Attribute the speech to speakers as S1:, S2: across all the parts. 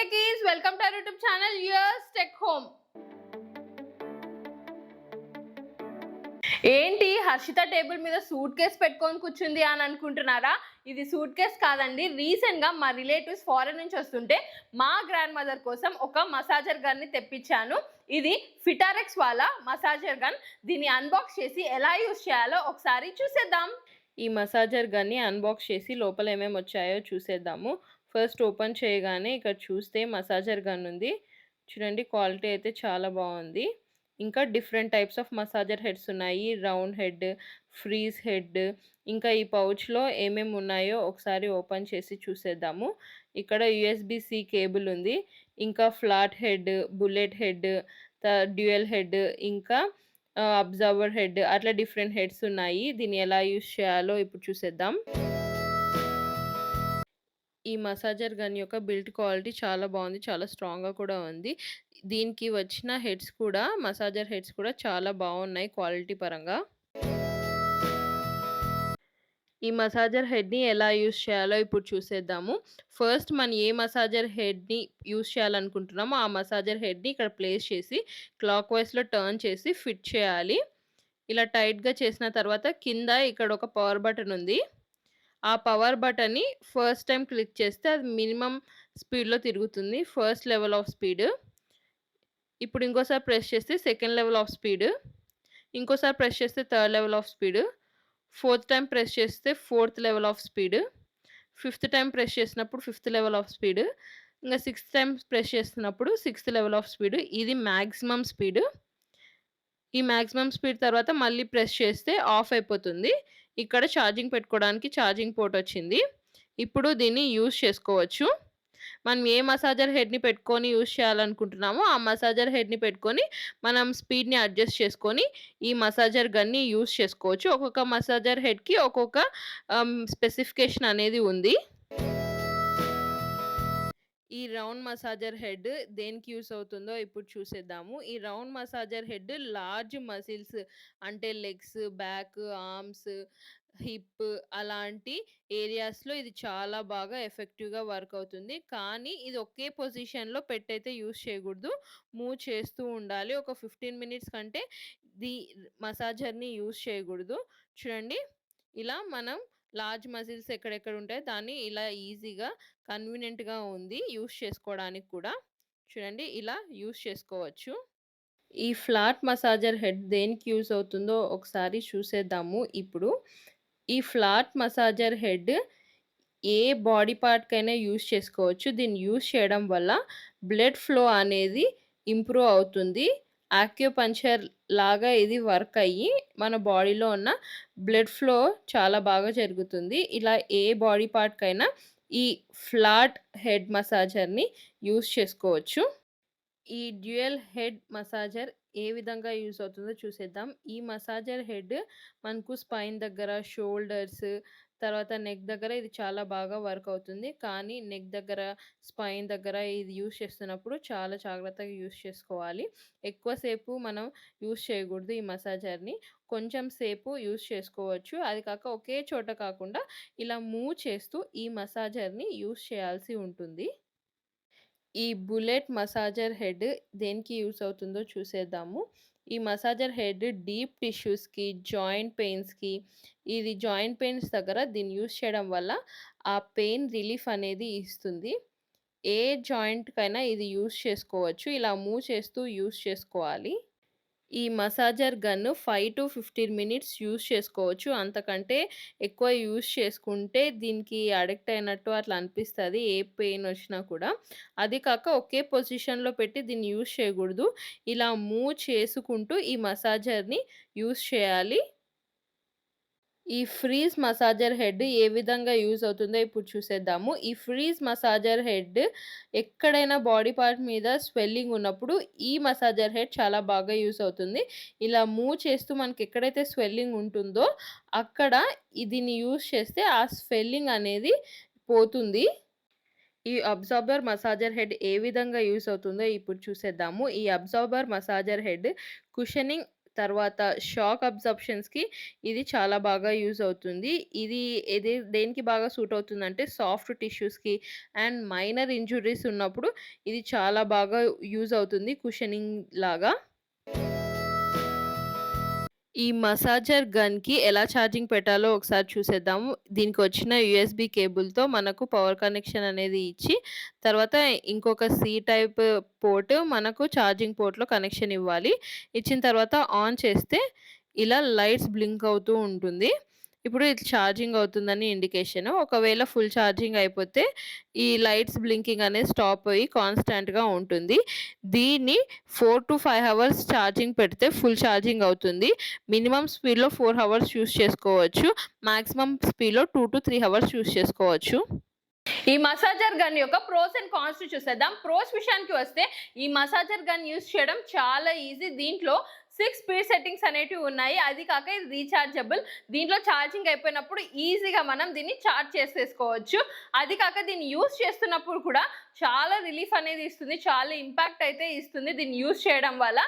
S1: techies, welcome to our YouTube channel Years Tech Home. ఏంటి Harshita table మీద suit case పెట్టుకొని కూర్చుంది అని అనుకుంటున్నారా? ఇది సూట్ కేస్ కాదండి. రీసెంట్గా మా రిలేటివ్స్ ఫారెన్ నుంచి వస్తుంటే మా గ్రాండ్ మదర్ కోసం ఒక మసాజర్ గన్ని తెప్పించాను. ఇది ఫిటారెక్స్ వాళ్ళ మసాజర్ గన్. దీన్ని అన్బాక్స్ చేసి ఎలా యూజ్ చేయాలో ఒకసారి చూసేద్దాం. ఈ మసాజర్ గన్ని అన్బాక్స్ చేసి లోపల ఏమేమి వచ్చాయో చూసేద్దాము. ఫస్ట్ ఓపెన్ చేయగానే ఇక్కడ చూస్తే మసాజర్ గన్ ఉంది. చూడండి, క్వాలిటీ అయితే చాలా బాగుంది. ఇంకా different types of massager heads ఉన్నాయి. Round head, freeze head. ఇంకా ఈ పౌచ్లో ఏమేమి ఉన్నాయో ఒకసారి ఓపెన్ చేసి చూసేద్దాము. ఇక్కడ USB-C కేబుల్ ఉంది. ఇంకా flat head, bullet head, dual head, ఇంకా అబ్జర్వర్ హెడ్, అట్లా డిఫరెంట్ హెడ్స్ ఉన్నాయి. దీన్ని ఎలా యూజ్ చేయాలో ఇప్పుడు చూసేద్దాం. ఈ మసాజర్ గన్ యొక్క బిల్డ్ క్వాలిటీ చాలా బాగుంది. చాలా స్ట్రాంగ్‌గా కూడా ఉంది. దీనికి వచ్చిన హెడ్స్ కూడా, మసాజర్ హెడ్స్ కూడా చాలా బాగున్నాయి క్వాలిటీ పరంగా. ఈ మసాజర్ హెడ్‌ని ఎలా యూజ్ చేయాలో ఇప్పుడు చూసేద్దాము. ఫస్ట్ మనం ఏ మసాజర్ హెడ్‌ని యూజ్ చేయాలనుకుంటున్నామో ఆ మసాజర్ హెడ్‌ని ఇక్కడ ప్లేస్ చేసి క్లాక్ వైస్‌లో టర్న్ చేసి ఫిట్ చేయాలి. ఇలా టైట్‌గా చేసిన తర్వాత కింద ఇక్కడ ఒక పవర్ బటన్ ఉంది. ఆ పవర్ బటన్‌ని ఫస్ట్ టైం క్లిక్ చేస్తే అది మినిమమ్ స్పీడ్‌లో తిరుగుతుంది. First level of speed. ఇప్పుడు ఇంకోసారి ప్రెస్ చేస్తే సెకండ్ లెవెల్ ఆఫ్ స్పీడ్. ఇంకోసారి ప్రెస్ చేస్తే third level of speed. Fourth time press చేస్తే fourth level of speed. Fifth time press చేసినప్పుడు ఫిఫ్త్ లెవెల్ ఆఫ్ స్పీడ్. ఇంకా సిక్స్త్ టైం ప్రెస్ చేస్తున్నప్పుడు sixth level of speed. ఇది maximum speed. ఈ maximum speed తర్వాత మళ్ళీ ప్రెస్ చేస్తే ఆఫ్ అయిపోతుంది. ఇక్కడ ఛార్జింగ్ పెట్టుకోవడానికి ఛార్జింగ్ పోర్ట్ వచ్చింది. ఇప్పుడు దీన్ని యూజ్ చేసుకోవచ్చు. మనం ఏ మసాజర్ హెడ్‌ని పెట్టుకొని యూజ్ చేయాలనుకుంటున్నామో ఆ మసాజర్ హెడ్‌ని పెట్టుకొని మనం స్పీడ్‌ని అడ్జస్ట్ చేసుకొని ఈ మసాజర్ గన్‌ని యూజ్ చేసుకోవచ్చు. ఒక్కొక్క మసాజర్ హెడ్‌కి ఒక్కొక్క స్పెసిఫికేషన్ అనేది ఉంది. ఈ రౌండ్ మసాజర్ హెడ్ దేనికి యూస్ అవుతుందో ఇప్పుడు చూసేద్దాము. ఈ round massager head large muscles అంటే లెగ్స్, బ్యాక్, ఆర్మ్స్, హిప్ అలాంటి ఏరియాస్‌లో ఇది చాలా బాగా ఎఫెక్టివ్‌గా వర్క్ అవుతుంది. కానీ ఇది ఒకే పొజిషన్‌లో పెట్టయితే యూజ్ చేయకూడదు. మూవ్ చేస్తూ ఉండాలి. ఒక 15 మినిట్స్ కంటే ది మసాజర్‌ని యూజ్ చేయకూడదు. చూడండి, ఇలా మనం లార్జ్ మజిల్స్ ఎక్కడెక్కడ ఉంటాయో దాన్ని ఇలా ఈజీగా, కన్వీనియంట్‌గా ఉంది యూజ్ చేసుకోవడానికి కూడా. చూడండి, ఇలా యూజ్ చేసుకోవచ్చు. ఈ ఫ్లాట్ మసాజర్ హెడ్ దేనికి యూజ్ అవుతుందో ఒకసారి చూసేద్దాము ఇప్పుడు. ఈ ఫ్లాట్ మసాజర్ హెడ్ ఏ బాడీ పార్ట్‌కైనా యూజ్ చేసుకోవచ్చు. దీన్ని యూజ్ చేయడం వల్ల బ్లడ్ ఫ్లో అనేది ఇంప్రూవ్ అవుతుంది. యాక్యుపంక్చర్ లాగా ఇది వర్క్ అయ్యి మన బాడీలో ఉన్న బ్లడ్ ఫ్లో చాలా బాగా జరుగుతుంది. ఇలా ఏ బాడీ పార్ట్‌కైనా ఈ ఫ్లాట్ హెడ్ మసాజర్‌ని యూజ్ చేసుకోవచ్చు. ఈ డ్యూయల్ హెడ్ మసాజర్ ఏ విధంగా యూజ్ అవుతుందో చూసేద్దాం. ఈ మసాజర్ హెడ్ మనకు స్పైన్ దగ్గర, షోల్డర్స్, తర్వాత నెక్ దగ్గర ఇది చాలా బాగా వర్క్ అవుతుంది. కానీ నెక్ దగ్గర, స్పైన్ దగ్గర ఇది యూజ్ చేస్తున్నప్పుడు చాలా జాగ్రత్తగా యూజ్ చేసుకోవాలి. ఎక్కువసేపు మనం యూజ్ చేయకూడదు ఈ మసాజర్‌ని. కొంచెం సేపు యూజ్ చేసుకోవచ్చు. అది కాక ఒకే చోట కాకుండా ఇలా మూవ్ చేస్తూ ఈ మసాజర్‌ని యూజ్ చేయాల్సి ఉంటుంది. ఈ బుల్లెట్ మసాజర్ హెడ్ దేనికి యూజ్ అవుతుందో చూసేద్దాము. ఈ మసాజర్ హెడ్ డీప్ టిష్యూస్‌కి, జాయింట్ పెయిన్స్‌కి, ఇది జాయింట్ పెయిన్స్ దగ్గర దీన్ని యూజ్ చేయడం వల్ల ఆ పెయిన్ రిలీఫ్ అనేది ఇస్తుంది. ఏ జాయింట్‌కైనా ఇది యూజ్ చేసుకోవచ్చు. ఇలా మూవ్ చేస్తూ యూజ్ చేసుకోవాలి. ఈ మసాజర్ గన్ 5-15 మినిట్స్ యూజ్ చేసుకోవచ్చు. అంతకంటే ఎక్కువ యూజ్ చేసుకుంటే దీనికి అడిక్ట్ అయినట్టు అట్లా అనిపిస్తది. ఏ పెయిన్ వచ్చినా కూడా. అది కాక ఒకే పొజిషన్‌లో పెట్టి దీన్ని యూజ్ చేయకూడదు. ఇలా మూవ్ చేసుకుంటూ ఈ మసాజర్‌ని యూజ్ చేయాలి. ఈ ఫ్రీజ్ మసాజర్ హెడ్ ఏ విధంగా యూజ్ అవుతుందో ఇప్పుడు చూసేద్దాము. ఈ ఫ్రీజ్ మసాజర్ హెడ్ ఎక్కడైనా బాడీ పార్ట్ మీద స్వెల్లింగ్ ఉన్నప్పుడు ఈ మసాజర్ హెడ్ చాలా బాగా యూజ్ అవుతుంది. ఇలా మూవ్ చేస్తూ మనకి ఎక్కడైతే స్వెల్లింగ్ ఉంటుందో అక్కడ దీన్ని యూజ్ చేస్తే ఆ స్వెల్లింగ్ అనేది పోతుంది. ఈ అబ్జార్బర్ మసాజర్ హెడ్ ఏ విధంగా యూజ్ అవుతుందో ఇప్పుడు చూసేద్దాము. ఈ అబ్జార్బర్ మసాజర్ హెడ్ కుషనింగ్ తర్వాత షాక్ అబ్జార్ప్షన్స్‌కి ఇది చాలా బాగా యూజ్ అవుతుంది. ఇది దేనికి బాగా సూట్ అవుతుందంటే సాఫ్ట్ టిష్యూస్‌కి అండ్ మైనర్ ఇంజ్యూరీస్ ఉన్నప్పుడు ఇది చాలా బాగా యూజ్ అవుతుంది కుషనింగ్ లాగా. ఈ మసాజర్ గన్‌కి ఎలా ఛార్జింగ్ పెట్టాలో ఒకసారి చూసేద్దాము. దీనికొచ్చిన యూఎస్‌బీ కేబుల్‌తో మనకు పవర్ కనెక్షన్ అనేది ఇచ్చి, తర్వాత ఇంకొక సి టైప్ పోర్ట్ మనకు ఛార్జింగ్ పోర్ట్‌లో కనెక్షన్ ఇవ్వాలి. ఇచ్చిన తర్వాత ఆన్ చేస్తే ఇలా లైట్స్ బ్లింక్ అవుతూ ఉంటుంది. ఇప్పుడు ఇది ఛార్జింగ్ అవుతుందని ఇండికేషన్. ఒకవేళ ఫుల్ ఛార్జింగ్ అయిపోతే ఈ లైట్స్ బ్లింకింగ్ అనేది స్టాప్ అయ్యి కాన్స్టాంట్‌గా ఉంటుంది. దీన్ని 4-5 అవర్స్ ఛార్జింగ్ పెడితే ఫుల్ ఛార్జింగ్ అవుతుంది. మినిమమ్ స్పీడ్‌లో 4 హవర్స్ యూజ్ చేసుకోవచ్చు. మాక్సిమం స్పీడ్‌లో 2-3 హవర్స్ యూజ్ చేసుకోవచ్చు. ఈ మసాజర్ గన్ యొక్క ప్రోస్ అండ్ కాన్స్ చూసేద్దాం. ప్రోస్ విషయానికి వస్తే ఈ మసాజర్ గన్ యూజ్ చేయడం చాలా ఈజీ. దీంట్లో 6 స్పీడ్ సెట్టింగ్స్ అనేటివి ఉన్నాయి. అది కాక ఇది రీచార్జబుల్. దీంట్లో ఛార్జింగ్ అయిపోయినప్పుడు ఈజీగా మనం దీన్ని ఛార్జ్ చేసేసుకోవచ్చు. అది కాక దీన్ని యూజ్ చేస్తున్నప్పుడు కూడా చాలా రిలీఫ్ అనేది ఇస్తుంది. చాలా ఇంపాక్ట్ అయితే ఇస్తుంది దీన్ని యూజ్ చేయడం వల్ల.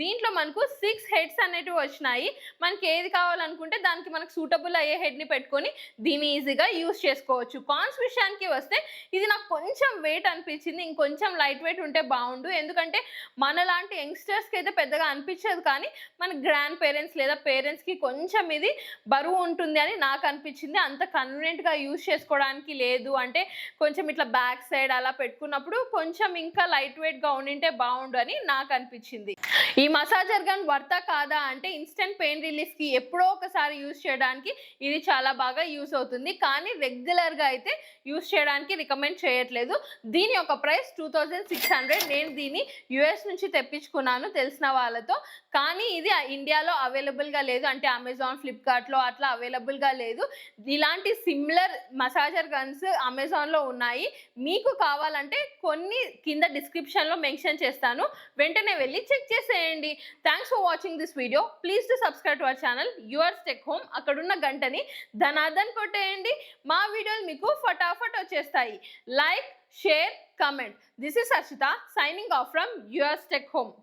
S1: దీంట్లో మనకు 6 హెడ్స్ అనేటివి వచ్చినాయి. మనకి ఏది కావాలనుకుంటే దానికి మనకు సూటబుల్ అయ్యే హెడ్ని పెట్టుకొని దీన్ని ఈజీగా యూజ్ చేసుకోవచ్చు. కాన్స్ విషయానికి వస్తే ఇది నాకు కొంచెం వెయిట్ అనిపించింది. ఇంకొంచెం లైట్ వెయిట్ ఉంటే బాగుండు. ఎందుకంటే మనలాంటి యంగ్స్టర్స్కి అయితే పెద్దగా అనిపించదు, కానీ మన గ్రాండ్ పేరెంట్స్ లేదా పేరెంట్స్కి కొంచెం ఇది బరువు ఉంటుంది అని నాకు అనిపించింది. అంత కన్వీనియంట్గా యూజ్ చేసుకోవడానికి లేదు. అంటే కొంచెం ఇట్లా బ్యాక్ సైడ్ అలా పెట్టుకున్నప్పుడు కొంచెం ఇంకా లైట్ వెయిట్గా ఉండింటే బాగుండు అని నాకు అనిపించింది. ఈ మసాజర్ గన్ వర్తా కాదా అంటే ఇన్స్టెంట్ పెయిన్ రిలీఫ్కి ఎప్పుడో ఒకసారి యూజ్ చేయడానికి ఇది చాలా బాగా యూజ్ అవుతుంది. కానీ రెగ్యులర్గా అయితే యూజ్ చేయడానికి రికమెండ్ చేయట్లేదు. దీని యొక్క ప్రైస్ 2600. నేను దీన్ని యుఎస్ నుంచి తెప్పించుకున్నాను తెలిసిన వాళ్ళతో. కానీ ఇది ఇండియాలో అవైలబుల్గా లేదు. అంటే అమెజాన్, ఫ్లిప్కార్ట్లో అట్లా అవైలబుల్గా లేదు. ఇలాంటి సిమిలర్ మసాజర్ గన్స్ అమెజాన్లో ఉన్నాయి. మీకు కావాలంటే కొన్ని కింద డిస్క్రిప్షన్లో మెన్షన్ చేస్తాను, వెంటనే వెళ్ళి చెక్ చేసేయండి. Thanks for watching this video. Please to subscribe to our channel Yours Tech Home. అక్కడున్న గంటని ధనాధన్ కొట్టేయండి. మా వీడియోలు మీకు ఫటాఫట్ వచ్చేస్తాయి. Like, share, comment. This is Harshita signing off from Yours Tech home.